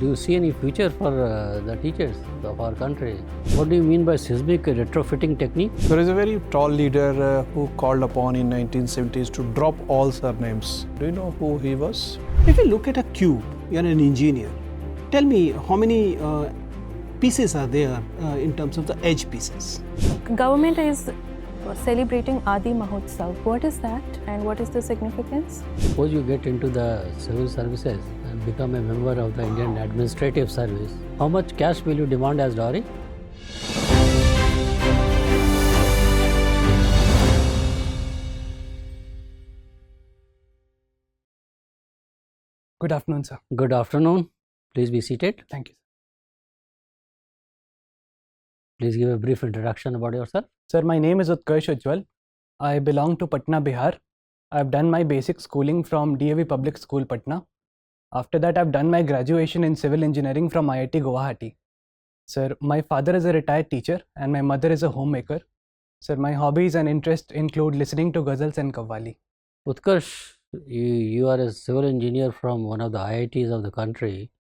Do you see any future for the teachers of our country? What do you mean by seismic retrofitting technique? There is a very tall leader who called upon in 1970s to drop all surnames. Do you know who he was? If you look at a cube, you're an engineer. Tell me how many pieces are there in terms of the edge pieces? Government is celebrating Adi Mahotsav. What is that and what is the significance? Suppose you get into the civil services and become a member of the Indian Administrative Service. How much cash will you demand as dowry? Good afternoon, sir. Good afternoon. Please be seated. Thank you. Please give a brief introduction about yourself. Sir, my name is Utkarsh Ujjwal. I belong to Patna, Bihar. I've done my basic schooling from DAV Public School, Patna. After that, I've done my graduation in civil engineering from IIT Guwahati. Sir, my father is a retired teacher and my mother is a homemaker. Sir, my hobbies and interests include listening to ghazals and qawwali. Utkarsh, you are a civil engineer from one of the IITs of the country.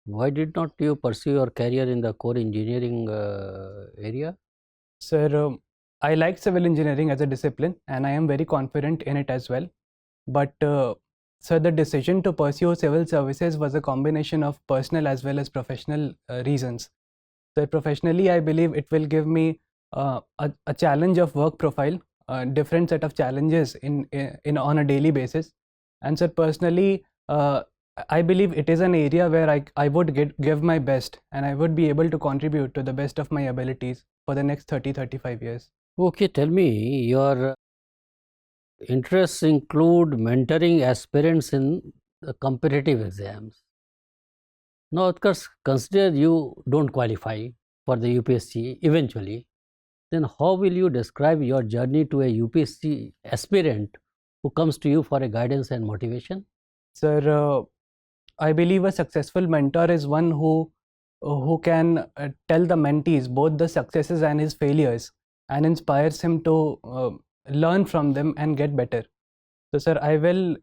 Why did not you pursue your career in the core engineering area? Sir, I like civil engineering as a discipline and I am very confident in it as well. But sir, the decision to pursue civil services was a combination of personal as well as professional reasons. So professionally, I believe it will give me a challenge of work profile, a different set of challenges on a daily basis. And sir, personally, I believe it is an area where I would give my best and I would be able to contribute to the best of my abilities for the next 30-35 years. Okay, tell me, your interests include mentoring aspirants in the competitive exams. Now, Utkarsh, consider you don't qualify for the UPSC eventually. Then how will you describe your journey to a UPSC aspirant who comes to you for a guidance and motivation? Sir, I believe a successful mentor is one who can tell the mentees both the successes and his failures and inspires him to learn from them and get better. So sir,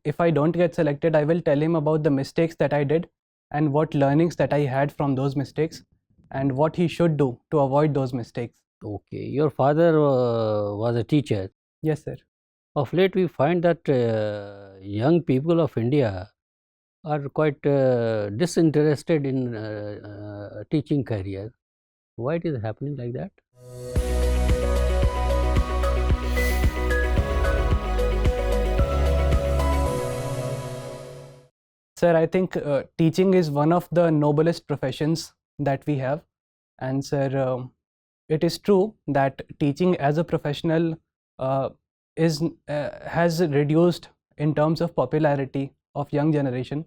if I don't get selected, I will tell him about the mistakes that I did and what learnings that I had from those mistakes and what he should do to avoid those mistakes. Okay, your father was a teacher. Yes, sir. Of late, we find that young people of India are quite disinterested in teaching career. Why it is happening like that? Sir, I think teaching is one of the noblest professions that we have. And sir, it is true that teaching as a professional has reduced in terms of popularity of young generation.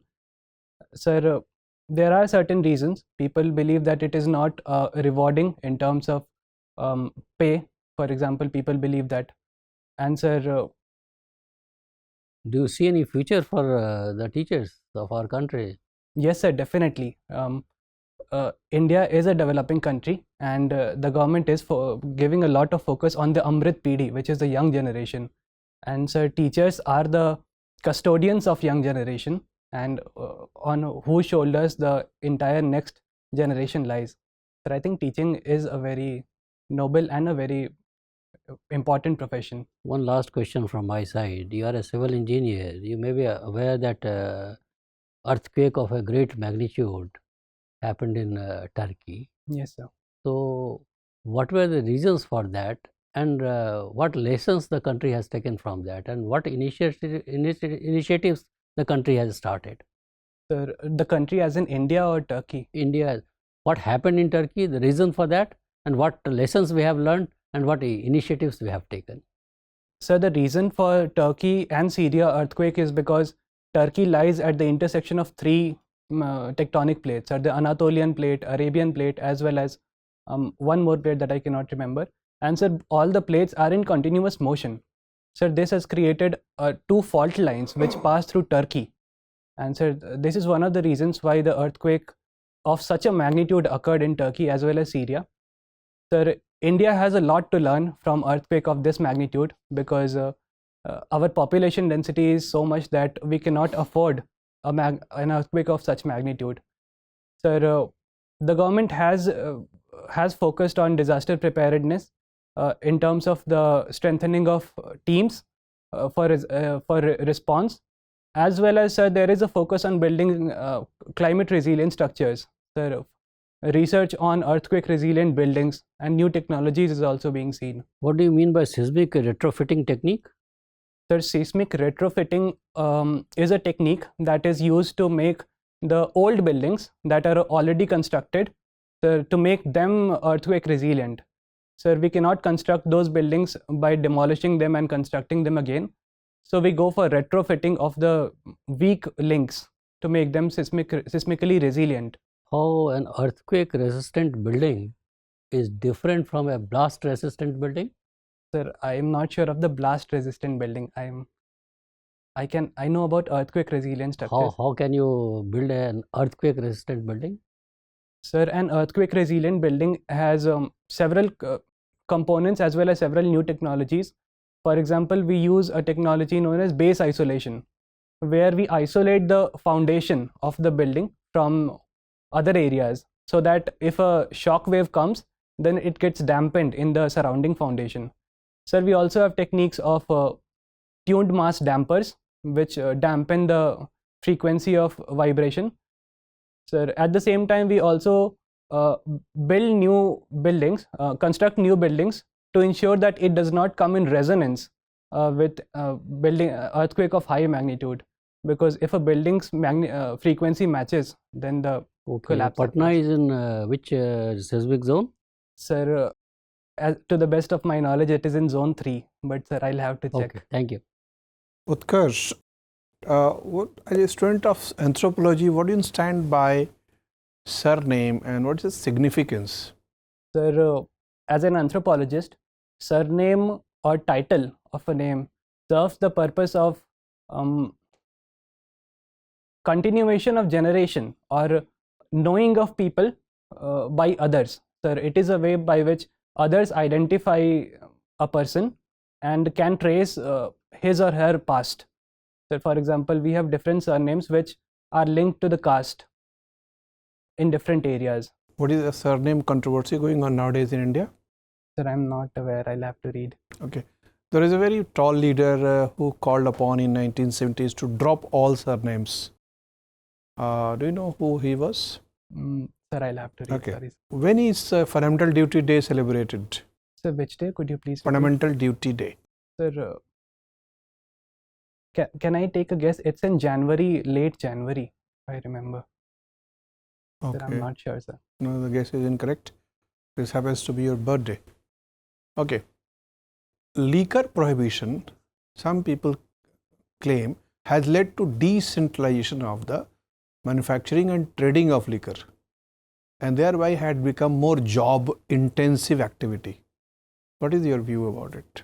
Sir, there are certain reasons. People believe that it is not rewarding in terms of pay. For example, people believe that. And sir, do you see any future for the teachers of our country? Yes, sir, definitely. India is a developing country and the government is giving a lot of focus on the Amrit Peedhi, which is the young generation. And sir, teachers are the custodians of young generation and on whose shoulders the entire next generation lies. So I think teaching is a very noble and a very important profession. One last question from my side. You are a civil engineer. You may be aware that earthquake of a great magnitude happened in Turkey. Yes, sir. So, what were the reasons for that, and what lessons the country has taken from that, and what initiatives the country has started? Sir, the country as in India or Turkey? India. What happened in Turkey, the reason for that, and what lessons we have learned, and what initiatives we have taken? Sir, the reason for Turkey and Syria earthquake is because Turkey lies at the intersection of three tectonic plates, the Anatolian plate, Arabian plate, as well as one more plate that I cannot remember. And sir, all the plates are in continuous motion. Sir, this has created two fault lines which pass through Turkey. And sir, this is one of the reasons why the earthquake of such a magnitude occurred in Turkey as well as Syria. Sir, India has a lot to learn from earthquake of this magnitude because our population density is so much that we cannot afford an earthquake of such magnitude. Sir, the government has focused on disaster preparedness in terms of the strengthening of teams for response, as well as, sir, there is a focus on building climate resilient structures. Sir, research on earthquake resilient buildings and new technologies is also being seen. What do you mean by seismic retrofitting technique? Sir, seismic retrofitting is a technique that is used to make the old buildings that are already constructed, sir, to make them earthquake resilient. Sir, we cannot construct those buildings by demolishing them and constructing them again. So we go for retrofitting of the weak links to make them seismically resilient. How an earthquake resistant building is different from a blast resistant building? Sir, I am not sure of the blast resistant building. I know about earthquake resilient structures. How can you build an earthquake resistant building? Sir, an earthquake resilient building has several components as well as several new technologies. For example, we use a technology known as base isolation, where we isolate the foundation of the building from other areas so that if a shock wave comes, then it gets dampened in the surrounding foundation. Sir, we also have techniques of tuned mass dampers, which dampen the frequency of vibration. Sir, at the same time, we also build new buildings, construct new buildings to ensure that it does not come in resonance with building earthquake of high magnitude. Because if a building's frequency matches, then the collapse. Patna happens. is in which seismic zone? Sir, to the best of my knowledge, it is in zone 3, but sir, I'll have to check. Okay, thank you. Utkarsh, as a student of anthropology, what do you stand by surname and what is its significance? Sir, as an anthropologist, surname or title of a name serves the purpose of continuation of generation or knowing of people by others. Sir, it is a way by which others identify a person and can trace his or her past. So, for example, we have different surnames which are linked to the caste in different areas. What is the surname controversy going on nowadays in India? Sir, I'm not aware. I'll have to read. Okay. There is a very tall leader who called upon in 1970s to drop all surnames. Do you know who he was? Sir, I'll have to read. Okay. Sorry. When is Fundamental Duty Day celebrated? Sir, which day? Could you please repeat? Fundamental Duty Day. Sir, can I take a guess? It's in January, late January, if I remember. Okay. Sir, I'm not sure, sir. No, the guess is incorrect. This happens to be your birthday. Okay. Liquor prohibition, some people claim, has led to decentralization of the manufacturing and trading of liquor, and thereby had become more job intensive activity. What is your view about it?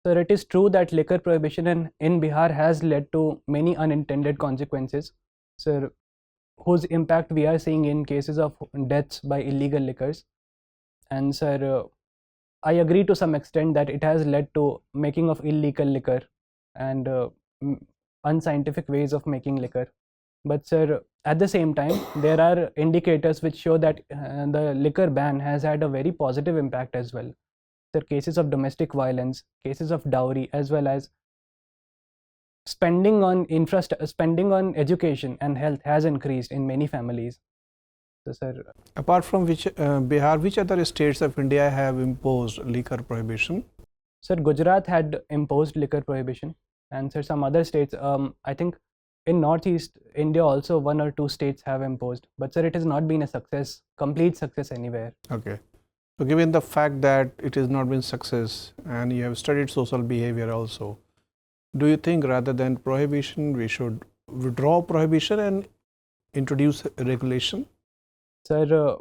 Sir, it is true that liquor prohibition in Bihar has led to many unintended consequences, sir, whose impact we are seeing in cases of deaths by illegal liquors. And sir, I agree to some extent that it has led to making of illegal liquor and unscientific ways of making liquor. But sir, at the same time, there are indicators which show that the liquor ban has had a very positive impact as well. There are cases of domestic violence, cases of dowry, as well as spending on education and health has increased in many families. So, sir, apart from which Bihar, which other states of India have imposed liquor prohibition? Sir, Gujarat had imposed liquor prohibition, and sir, some other states, I think in Northeast India also 1 or 2 states have imposed, but sir, it has not been a success, complete success anywhere. Okay. So given the fact that it has not been success and you have studied social behavior also, do you think rather than prohibition, we should withdraw prohibition and introduce regulation? Sir,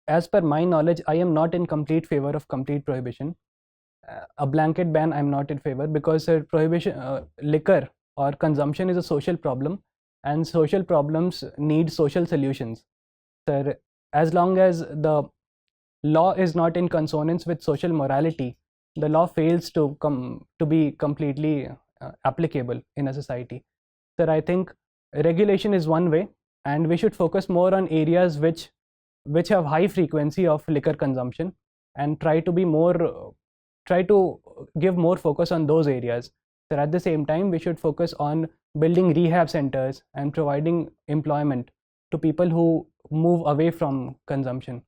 as per my knowledge, I am not in complete favor of complete prohibition. A blanket ban, I'm not in favor, because prohibition, liquor or consumption is a social problem, and social problems need social solutions. Sir, as long as the law is not in consonance with social morality, the law fails to be completely applicable in a society. Sir, I think regulation is one way, and we should focus more on areas which have high frequency of liquor consumption, and try to give more focus on those areas. So at the same time, we should focus on building rehab centers and providing employment to people who move away from consumption.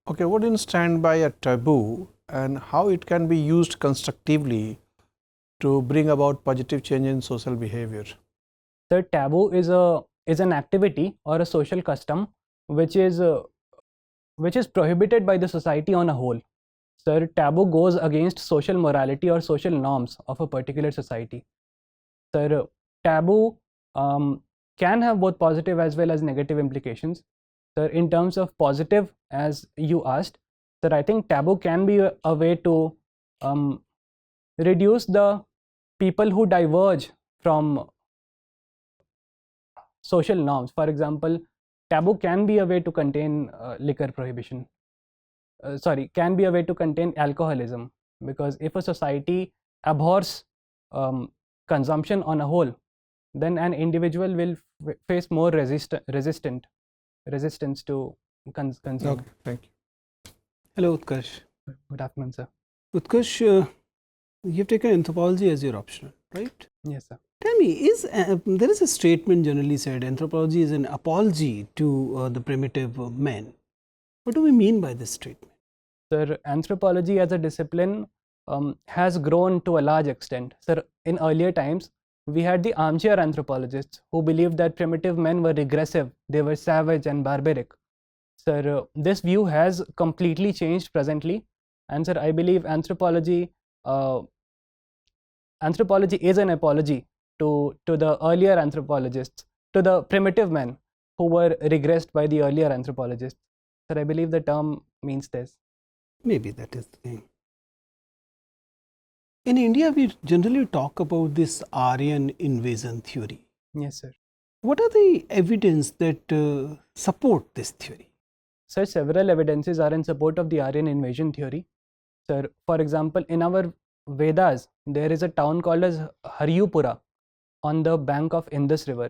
Okay, what do you stand by a taboo and how it can be used constructively to bring about positive change in social behavior? So taboo is an activity or a social custom which is prohibited by the society on a whole. So taboo goes against social morality or social norms of a particular society. So taboo can have both positive as well as negative implications. So in terms of positive, as you asked, so I think taboo can be a way to reduce the people who diverge from social norms. For example, taboo can be a way to contain liquor prohibition. Can be a way to contain alcoholism, because if a society abhors consumption on a whole, then an individual will face more resistance to consume. Okay, thank you. Hello, Utkarsh. Good afternoon, sir. Utkarsh, you've taken anthropology as your optional, right? Yes, sir. Tell me, there is a statement generally said anthropology is an apology to the primitive men. What do we mean by this statement? Sir, anthropology as a discipline has grown to a large extent. Sir, in earlier times, we had the armchair anthropologists who believed that primitive men were regressive, they were savage and barbaric. Sir, this view has completely changed presently, and sir, I believe anthropology is an apology to the earlier anthropologists, to the primitive men who were regressed by the earlier anthropologists. Sir, I believe the term means this. Maybe that is the thing. In India, we generally talk about this Aryan invasion theory. Yes, sir. What are the evidence that support this theory? Sir, several evidences are in support of the Aryan invasion theory. Sir, for example, in our Vedas, there is a town called as Haryupura on the bank of Indus River.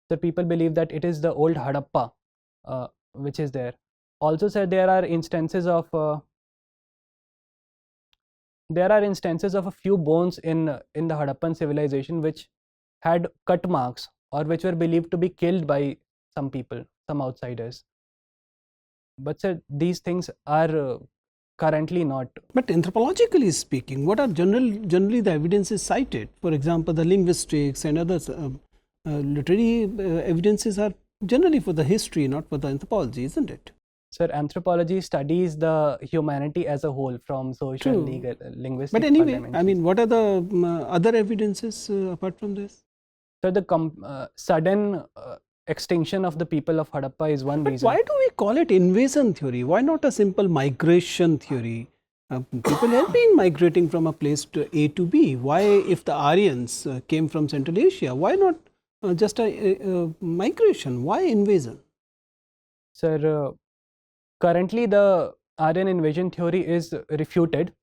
So people believe that it is the old Harappa which is there. Also, sir, there are instances of a few bones in the Harappan civilization which had cut marks or which were believed to be killed by some people, some outsiders. But sir, these things are currently not. But anthropologically speaking, what are generally the evidences cited? For example, the linguistics and others literary evidences are generally for the history, not for the anthropology, isn't it? Sir, anthropology studies the humanity as a whole, from social, True. legal, linguistic. But anyway, I mean, what are the other evidences apart from this? So the sudden extinction of the people of Harappa is one But reason. why do we call it invasion theory? Why not a simple migration theory? People have been migrating from a place to A to B. Why, if the Aryans came from Central Asia, why not just a migration? Why invasion? Sir, currently the Aryan invasion theory is refuted,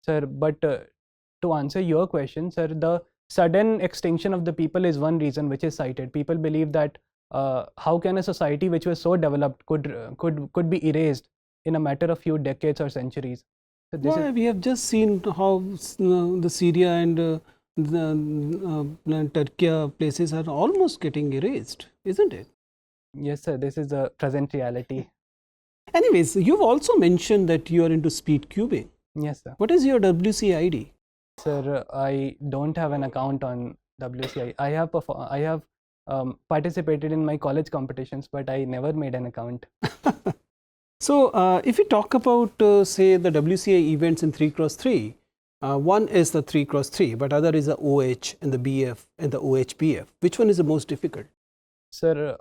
sir, but to answer your question, sir, the sudden extinction of the people is one reason which is cited. People believe that how can a society which was so developed could be erased in a matter of few decades or centuries? So this Why? We have just seen how the Syria and the Turkey places are almost getting erased, isn't it? Yes, sir, this is the present reality. Anyways, you've also mentioned that you are into speed cubing. Yes, sir. What is your WC ID? Sir, I don't have an account on WCI. I have participated in my college competitions, but I never made an account. So, if we talk about say the WCI events in 3x3, one is the 3x3, but other is the OH and the BF and the OHBF. Which one is the most difficult? Sir,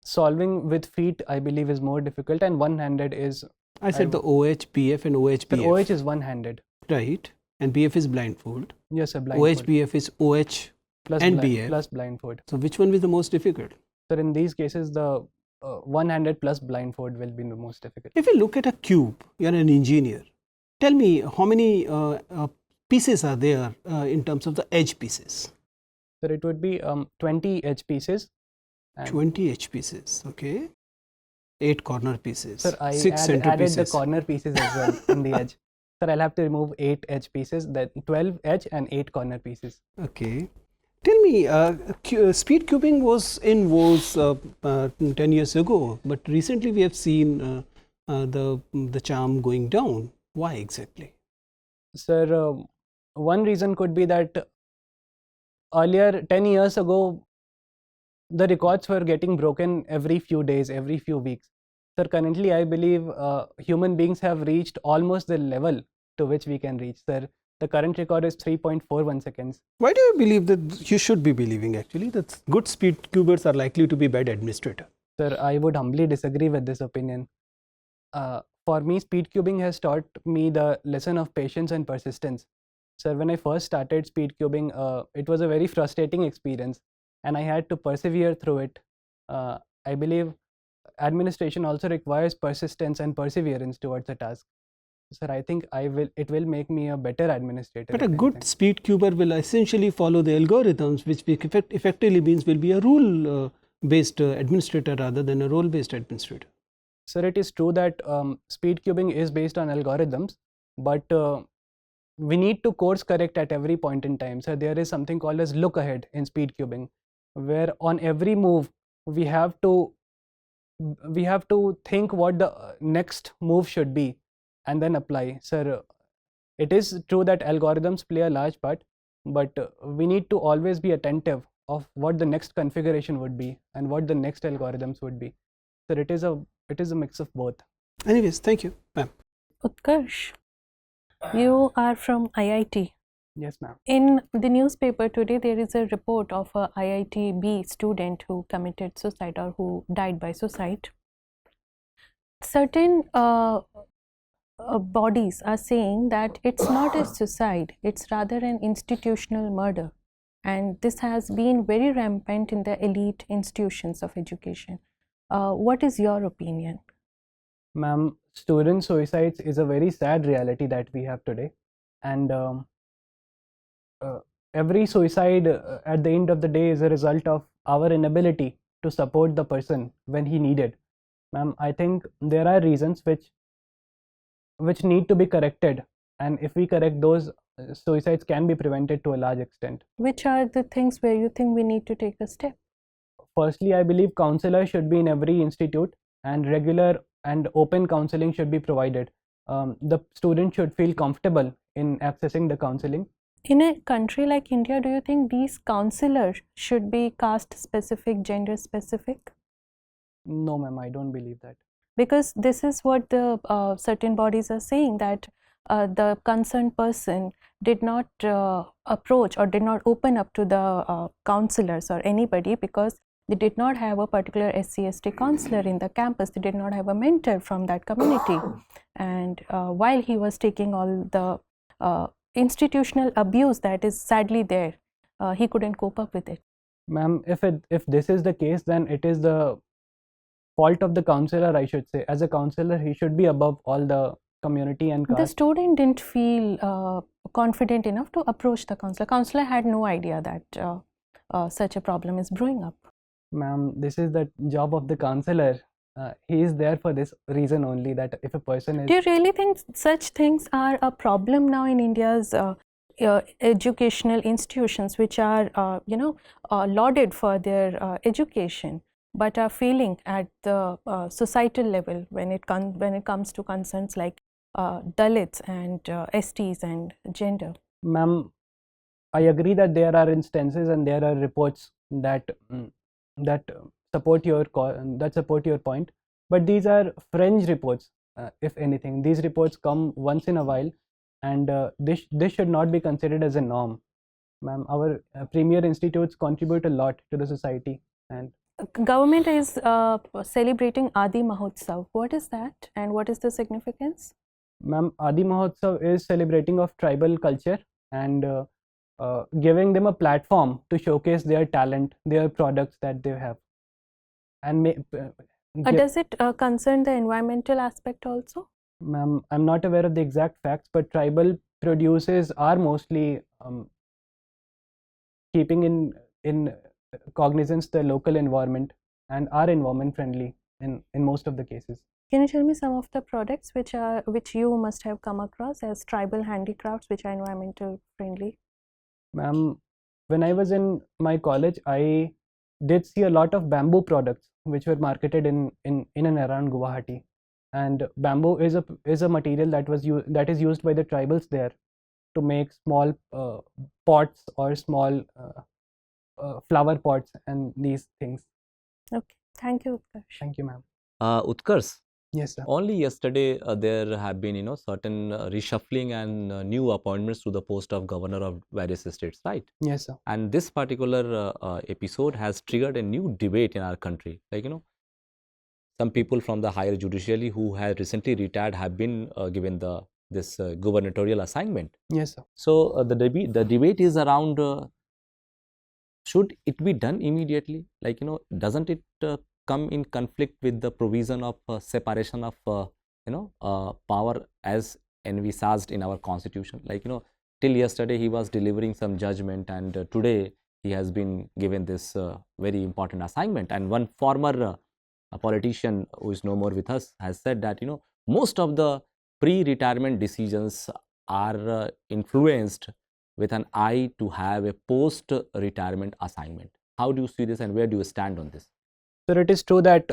solving with feet, I believe, is more difficult, and one-handed is. I said the OH, BF and OHBF. The OH is one-handed. Right. And BF is blindfold. Yes, sir, blindfold. OHBF is OH plus and BF. Plus blindfold. So, which one is the most difficult? Sir, in these cases, the one-handed plus blindfold will be the most difficult. If you look at a cube, you are an engineer. Tell me how many pieces are there in terms of the edge pieces? Sir, it would be 20 edge pieces. And 20 edge pieces, okay. 8 corner pieces, sir, I 6 center added pieces. the corner pieces as well in the edge. Sir, I'll have to remove 8 edge pieces, that 12 edge and 8 corner pieces. Okay. Tell me, speed cubing was in vogue 10 years ago, but recently we have seen the charm going down. Why exactly? Sir, one reason could be that earlier, 10 years ago, the records were getting broken every few days, every few weeks. Sir, currently I believe human beings have reached almost the level to which we can reach. Sir, the current record is 3.41 seconds. Why do you believe that? You should be believing actually that good speed cubers are likely to be bad administrator. Sir, I would humbly disagree with this opinion. For me, speed cubing has taught me the lesson of patience and persistence. Sir, when I first started speed cubing, it was a very frustrating experience and I had to persevere through it. I believe administration also requires persistence and perseverance towards a task. Sir, I think it will make me a better administrator. But a good speed cuber will essentially follow the algorithms, which effectively means will be a rule based administrator rather than a role based administrator. Sir, it is true that speed cubing is based on algorithms, but we need to course correct at every point in time. So there is something called as look ahead in speed cubing, where on every move we have to think what the next move should be and then apply. Sir, it is true that algorithms play a large part, but we need to always be attentive of what the next configuration would be and what the next algorithms would be. Sir, it is a mix of both. Anyways, thank you, ma'am. Utkarsh, you are from IIT. Yes, ma'am. In the newspaper today, there is a report of a IIT-B student who committed suicide or who died by suicide. Certain bodies are saying that it's not a suicide, it's rather an institutional murder. And this has been very rampant in the elite institutions of education. What is your opinion? Ma'am, student suicides is a very sad reality that we have today. And every suicide at the end of the day is a result of our inability to support the person when he needed. Ma'am, I think there are reasons which need to be corrected, and if we correct those, suicides can be prevented to a large extent. Which are the things where you think we need to take a step? Firstly, I believe counselors should be in every institute and regular and open counseling should be provided. The student should feel comfortable in accessing the counseling. In a country like India, do you think these counselors should be caste specific, gender specific? No, ma'am, I don't believe that. Because this is what the certain bodies are saying, that the concerned person did not approach or did not open up to the counselors or anybody because they did not have a particular SC/ST counselor in the campus. They did not have a mentor from that community. And while he was taking all the institutional abuse that is sadly there, he couldn't cope up with it. Ma'am, if this is the case, then it is the fault of the counselor, I should say. As a counselor, he should be above all the community and caste. The student didn't feel confident enough to approach the counselor. Counselor had no idea that such a problem is brewing up. Ma'am, this is the job of the counselor. He is there for this reason only, that if a person is... Do you really think such things are a problem now in India's educational institutions, which are lauded for their education, but are failing at the societal level when it comes to concerns like Dalits and STs and gender? Ma'am, I agree that there are instances and there are reports that support your point, but these are fringe reports. If anything, these reports come once in a while, and this should not be considered as a norm. Ma'am, our premier institutes contribute a lot to the society. And government is celebrating Adi Mahotsav. What is that and what is the significance? Ma'am, Adi Mahotsav is celebrating of tribal culture and giving them a platform to showcase their talent, their products that they have. And does it concern the environmental aspect also? Ma'am, I'm not aware of the exact facts, but tribal produces are mostly keeping in cognizance the local environment. and are environment friendly in most of the cases. Can you tell me some of the products which you must have come across as tribal handicrafts which are environmental friendly? Ma'am, when I was in my college, I did see a lot of bamboo products which were marketed in and around Guwahati, and bamboo is a material that is used by the tribals there to make small pots or small flower pots and these things. Okay, thank you, Utkarsh. Thank you, ma'am. Utkarsh, Yes, sir. only yesterday there have been certain reshuffling and new appointments to the post of governor of various states, right? Yes, sir. And this particular episode has triggered a new debate in our country. Like some people from the higher judiciary who have recently retired have been given this gubernatorial assignment. Yes, sir. So the debate is around should it be done immediately? Like doesn't it come in conflict with the provision of separation of power as envisaged in our constitution? Like till yesterday he was delivering some judgment, and today he has been given this very important assignment. And one former a politician who is no more with us has said that most of the pre-retirement decisions are influenced with an eye to have a post-retirement assignment. How do you see this, and where do you stand on this? So it is true that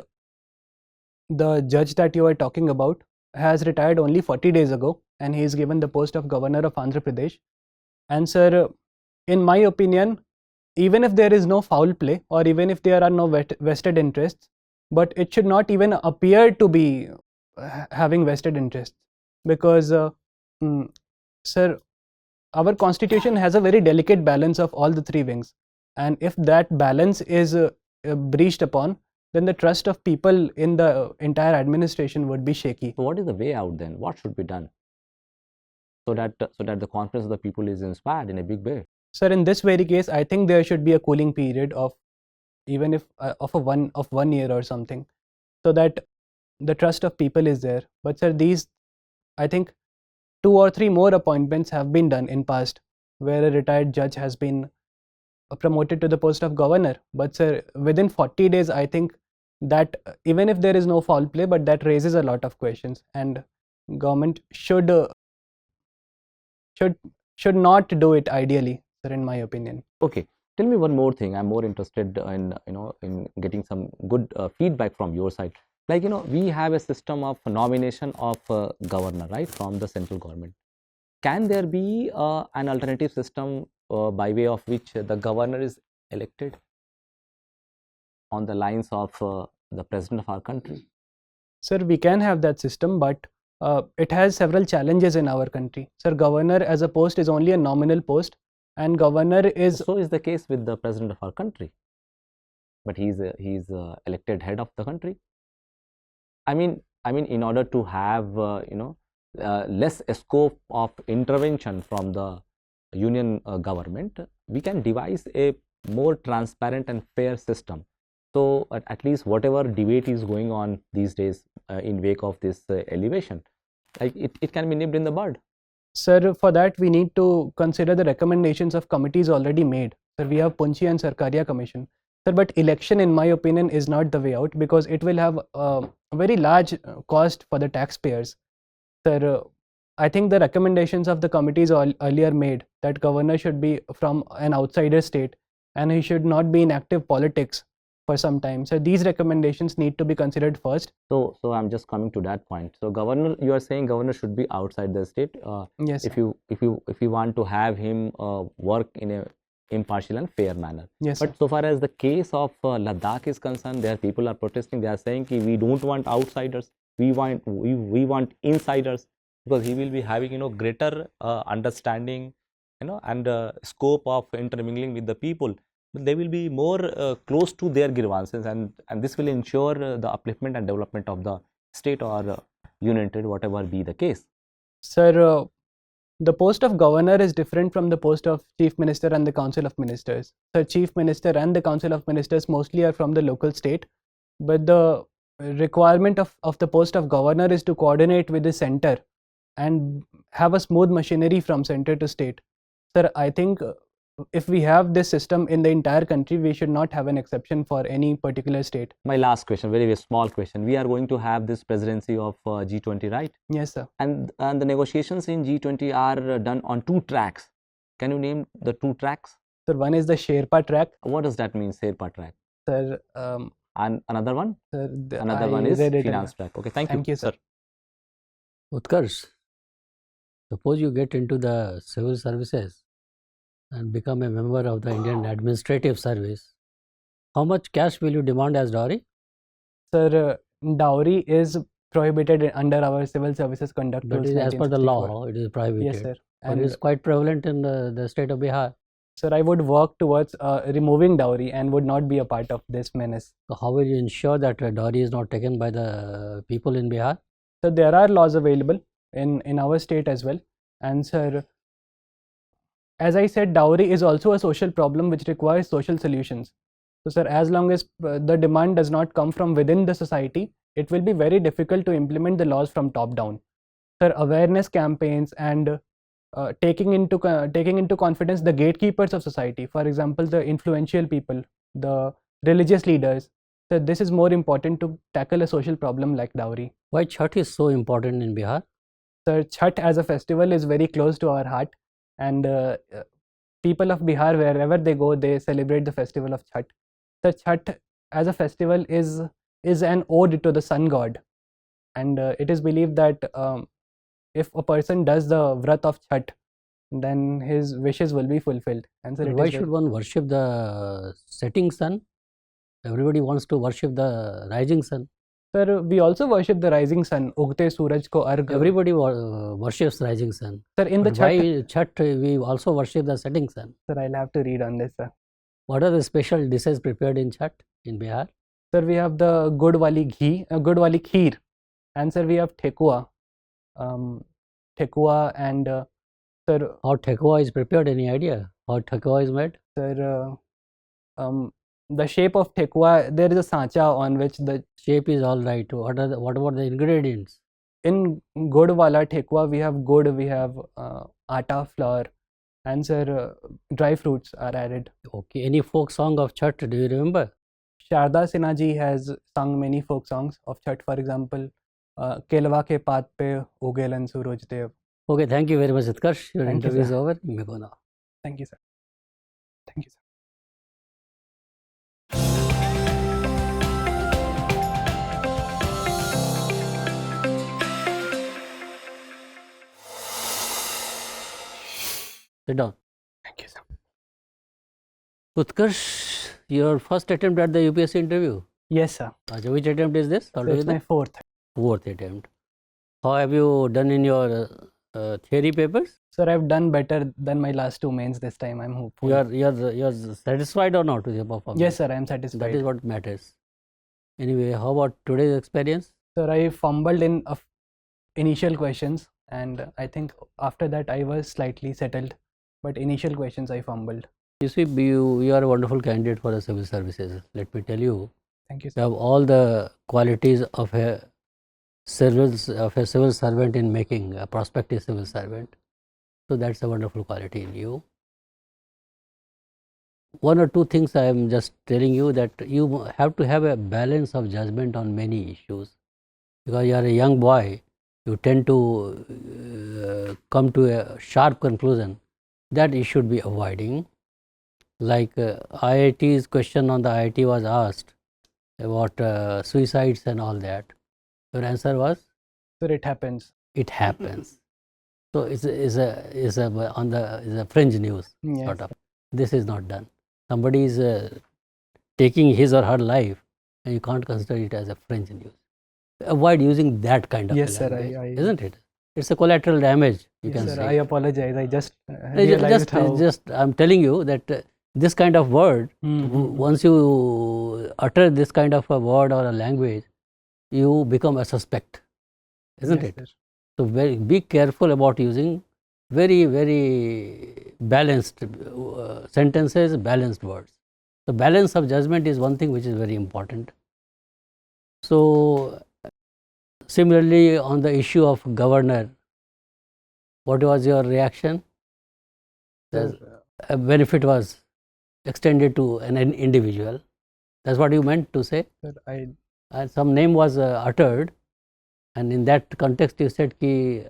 the judge that you are talking about has retired only 40 days ago, and he is given the post of governor of Andhra Pradesh. And sir, in my opinion, even if there is no foul play or even if there are no vested interests, but it should not even appear to be having vested interests, because sir, our constitution has a very delicate balance of all the three wings, and if that balance is breached upon, then the trust of people in the entire administration would be shaky. So what is the way out then? What should be done so that the confidence of the people is inspired in a big way? Sir, in this very case, I think there should be a cooling period of even if of 1 year or something, so that the trust of people is there. But sir, I think 2 or 3 more appointments have been done in past where a retired judge has been promoted to the post of governor. But sir, within 40 days, I think that even if there is no foul play, but that raises a lot of questions, and government should not do it ideally, sir, in my opinion. Okay, tell me one more thing. I'm more interested in in getting some good feedback from your side. Like we have a system of nomination of governor, right, from the central government. Can there be an alternative system by way of which the governor is elected on the lines of the president of our country? Sir, we can have that system, but it has several challenges in our country. Sir, governor as a post is only a nominal post, and governor is... So is the case with the president of our country, but he's elected head of the country. I mean, in order to have less scope of intervention from the union government, we can devise a more transparent and fair system. So at least whatever debate is going on these days in wake of this elevation, like it can be nipped in the bud. Sir, for that we need to consider the recommendations of committees already made. Sir, we have Punchi and Sarkaria Commission. Sir, but election, in my opinion, is not the way out, because it will have a very large cost for the taxpayers. Sir, I think the recommendations of the committees earlier made that governor should be from an outsider state and he should not be in active politics for some time. So these recommendations need to be considered first. So I'm just coming to that point. So governor, you are saying governor should be outside the state. Yes. If you want to have him work in a impartial and fair manner. Yes. But so far as the case of Ladakh is concerned, there people are protesting. They are saying that we don't want outsiders. We want insiders, because he will be having greater understanding, and scope of intermingling with the people. But they will be more close to their grievances, and this will ensure the upliftment and development of the state or union territory, whatever be the case. Sir, the post of governor is different from the post of chief minister and the council of ministers. Sir, chief minister and the council of ministers mostly are from the local state, but the requirement of the post of governor is to coordinate with the center and have a smooth machinery from center to state. Sir, I think if we have this system in the entire country, we should not have an exception for any particular state. My last question, very, very small question. We are going to have this presidency of G20, right? Yes, sir. And the negotiations in G20 are done on 2 tracks. Can you name the 2 tracks? Sir, one is the Sherpa track. What does that mean, Sherpa track? Sir, And another one? sir, Another I one is read it in finance track. Okay, thank you, sir. Utkarsh, suppose you get into the civil services and become a member of the Indian Administrative Service, how much cash will you demand as dowry? Sir, dowry is prohibited under our civil services conduct But rules. it is as per the 1964. law, it is prohibited. Yes, sir. But And it is quite prevalent in the state of Bihar. sir, I would work towards removing dowry and would not be a part of this menace. So how will you ensure that dowry is not taken by the people in Bihar? So there are laws available in our state as well. And sir, as I said, dowry is also a social problem which requires social solutions. So sir, as long as the demand does not come from within the society, it will be very difficult to implement the laws from top down. Sir, awareness campaigns and taking into confidence the gatekeepers of society, for example, the influential people, the religious leaders. So this is more important to tackle a social problem like dowry. Why Chhath is so important in Bihar? Sir, Chhath as a festival is very close to our heart, and people of Bihar, wherever they go, they celebrate the festival of Chhath. Sir, Chhath as a festival is an ode to the sun god, and it is believed that if a person does the vrat of Chhath, then his wishes will be fulfilled. And sir, But it why is should one worship the setting sun? Everybody wants to worship the rising sun. Sir, we also worship the rising sun, Ugte Suraj ko arg. Everybody worships rising sun. Sir, in the But why Chhath, Chhath we also worship the setting sun? sir, I'll have to read on this, sir. What are the special dishes prepared in Chhath in Bihar? Sir, we have the good wali ghee, good wali kheer, and sir, we have thekua, and sir, How thekua is prepared? Any idea how thekua is made? sir, the shape of thekua, there is a sancha on which the Shape is all right. What about the ingredients? in good wala thekua we have good, we have atta, flour, and sir, dry fruits are added. Okay. Any folk song of Chhath? Do you remember? Sharda Sinha ji has sung many folk songs of Chhath, for example, Kelwa ke paat pe ugelan suraj dev. Okay. Thank you very much, Utkarsh. Your Thank you, interview is sir. over. You may go now. Thank you, sir. Thank you, sir. Sit down. Thank you, sir. Utkarsh, your first attempt at the UPSC interview. Yes, sir. Which attempt is this? So it's my fourth. Fourth attempt. How have you done in your theory papers? Sir, I've done better than my last 2 mains this time. I'm hopeful. You're satisfied or not with your performance? Yes, sir. I'm satisfied. That is what matters. Anyway, how about today's experience? Sir, I fumbled in initial questions, and I think after that I was slightly settled. But initial questions I fumbled. You see, you are a wonderful candidate for the civil services. Let me tell you, Thank you, you sir. have all the qualities of a civil servant in making, a prospective civil servant. So that's a wonderful quality in you. One or two things I am just telling you, that you have to have a balance of judgment on many issues. Because you are a young boy, you tend to come to a sharp conclusion that you should be avoiding. Like IIT's question on the IIT was asked about suicides and all that. Your answer was? Sir, it happens. It happens. So it's a fringe news, Yes. sort of. This is not done. Somebody is taking his or her life, and you can't consider it as a fringe news. Avoid using that kind of Yes, sir, language, isn't it? It's a collateral damage, you Yes, can sir. say. I apologize. I just realized how. I'm telling you that this kind of word, once you utter this kind of a word or a language, you become a suspect, isn't Yes, it? sir. So be careful about using very, very balanced sentences, balanced words. The balance of judgment is one thing which is very important. So similarly, on the issue of governor, what was your reaction? Sir, benefit was extended to an individual. That's what you meant to say? Sir, And some name was uttered, and in that context you said ki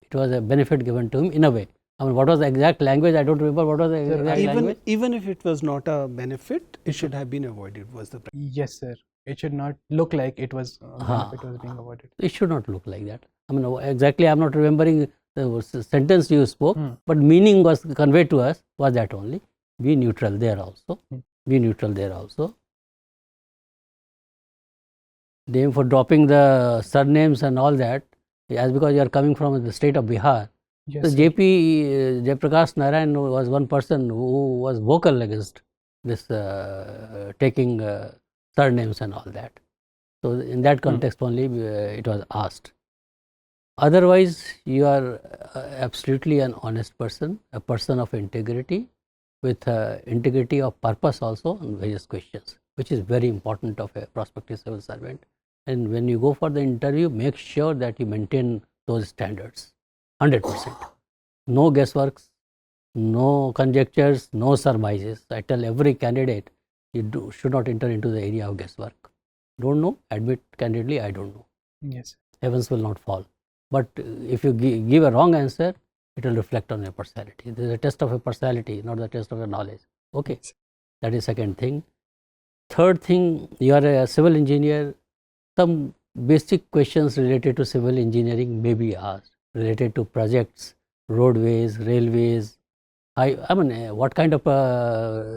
it was a benefit given to him in a way. I mean, what was the exact language? I don't remember what was the exact language. Even if it was not a benefit, it should have been avoided. Was the yes, sir. It should not look like it was benefit was being avoided. It should not look like that. I mean, exactly I am not remembering the sentence you spoke, but meaning was conveyed to us was that only. Be neutral there also. Be neutral there also. Then for dropping the surnames and all that, as because you are coming from the state of Bihar. Yes, so sir. Jayaprakash Narayan was one person who was vocal against this taking surnames and all that. So in that context only it was asked. Otherwise, you are absolutely an honest person, a person of integrity, with integrity of purpose also on various questions, which is very important of a prospective civil servant. And when you go for the interview, make sure that you maintain those standards, 100%. No guessworks, no conjectures, no surmises. I tell every candidate, you should not enter into the area of guesswork. Don't know, admit candidly, I don't know. Yes. Heavens will not fall. But if you give a wrong answer, it will reflect on your personality. This is a test of a personality, not the test of a knowledge. Okay, that is second thing. Third thing, you are a civil engineer. Some basic questions related to civil engineering may be asked, related to projects, roadways, railways. I mean, what kind of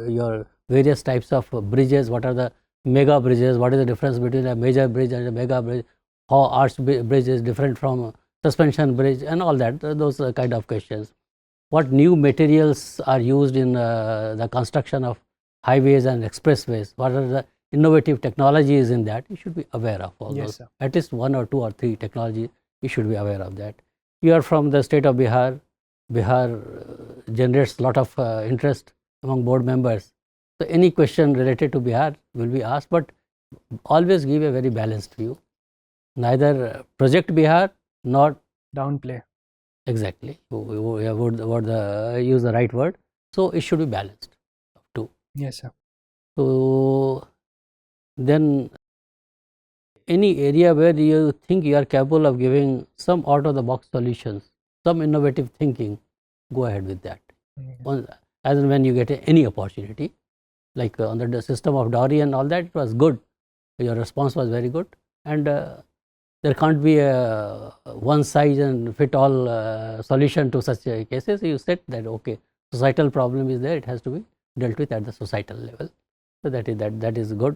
your various types of bridges, what are the mega bridges, what is the difference between a major bridge and a mega bridge, how arch bridge is different from suspension bridge and all that, those kind of questions. What new materials are used in the construction of highways and expressways, what are the innovative technologies in that, you should be aware of all those. Sir. At least 1 or 2 or 3 technologies, you should be aware of that. You are from the state of Bihar. Bihar generates a lot of interest among board members. So any question related to Bihar will be asked, but always give a very balanced view. Neither project Bihar nor downplay. Exactly. We would use the right word. So it should be balanced too. Yes, sir. So then any area where you think you are capable of giving some out of the box solutions, some innovative thinking, go ahead with that. As and when you get any opportunity, like on the system of dowry and all that, it was good. Your response was very good, and there can't be a one size and fit all solution to such cases. You said that okay, societal problem is there, it has to be dealt with at the societal level. So that is good.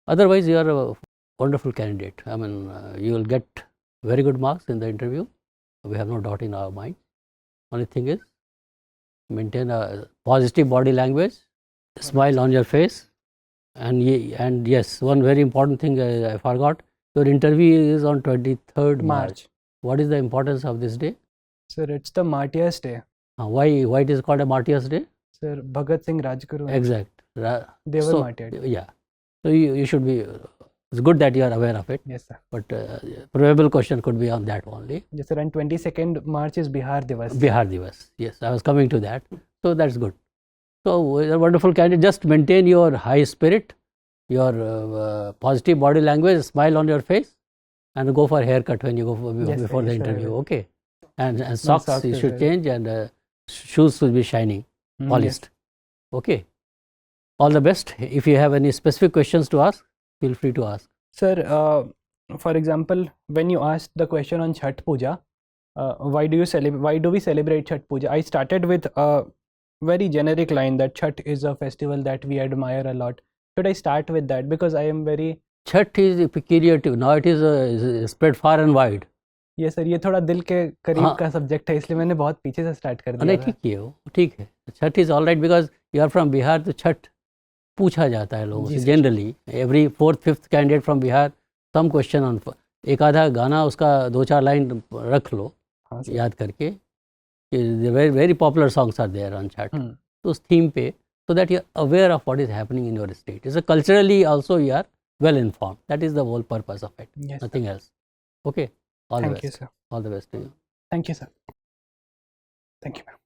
Otherwise, you are a wonderful candidate. I mean, you will get very good marks in the interview. We have no doubt in our mind. Only thing is, maintain a positive body language, smile on your face, and yes, one very important thing I forgot. Your interview is on 23rd March. What is the importance of this day? Sir, it's the Martyrs Day. Why it is called a Martyrs Day? Sir, Bhagat Singh Rajguru. Exact. They were martyred. Yeah. So you should be. It's good that you are aware of it. Yes, sir. But probable question could be on that only. Yes, sir. And 22nd March is Bihar Divas. Bihar Divas. Yes, I was coming to that. So that's good. So a wonderful candidate. Just maintain your high spirit, your positive body language, smile on your face, and go for a haircut when you go before the interview. Okay. And socks you should change, and shoes should be shining, polished. Yes. Okay. All the best. If you have any specific questions to ask, feel free to ask. Sir, for example, when you asked the question on Chhath Puja, why do we celebrate Chhath Puja? I started with a very generic line that Chhath is a festival that we admire a lot. Should I start with that? Because I am very... Chhath is peculiar. Now it is spread far and wide. Yes, sir. ये थोड़ा दिल के करीब का subject है, इसलिए मैंने बहुत पीछे से start कर दिया। नहीं ठीक है वो ठीक है। Chhath is all right because you are from Bihar, तो Chhath पूछा जाता है लोगों से generally every 4th-5th candidate from Bihar some question on एक आधा गाना उसका 2-4 लाइन रख लो याद करके very popular songs are there on chat तो उस थीम पे so that you are aware of what is happening in your state is culturally also you are well informed that is the whole purpose of it nothing else okay all the best to you thank you sir. Thank you ma'am.